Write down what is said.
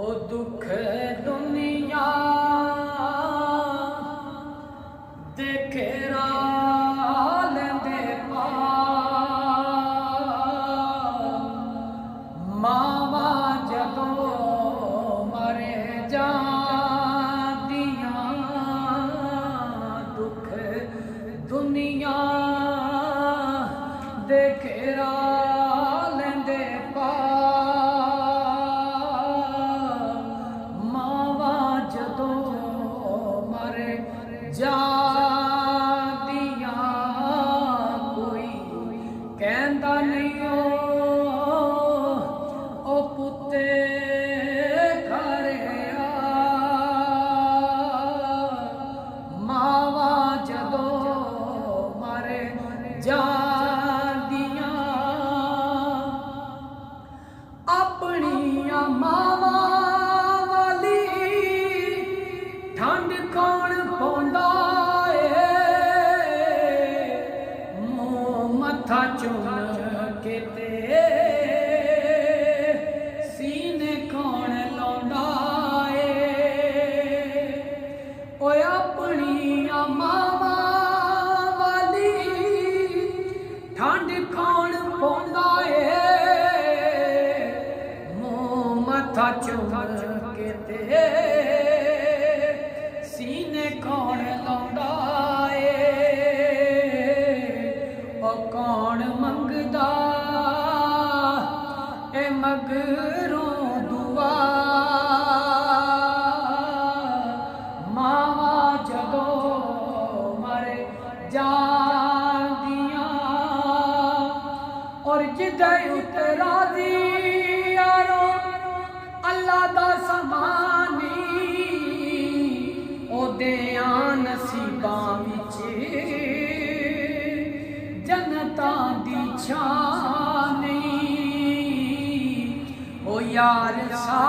ओ दुख दुनिया देखेरा लेंदे पा मावा जदों मरे जांदियां दुख दुनिया देखेरा लेंदे पा मावा जदों मरे जांदियां कोई कहंदा नहीं ओ पुत्ते घरे आ मावा जदों मरे जांदियां अपनियां मावा वाली ठंड कौन पौंदा मथा चुन के ते सीने कौन लाउंदा ओए अपनियां मावा वाली ठंड कौन पौंदा मथा चुन के ते सीने कौन लाउंदा कौन मंगदा ए मगरों दुआ मावा जदों मरे जांदियां और जिदे उतरा दी यारो अल्लाह दा समानी ओदे नसीबां विच जन्नतां दी छां नहीं ओ यार सा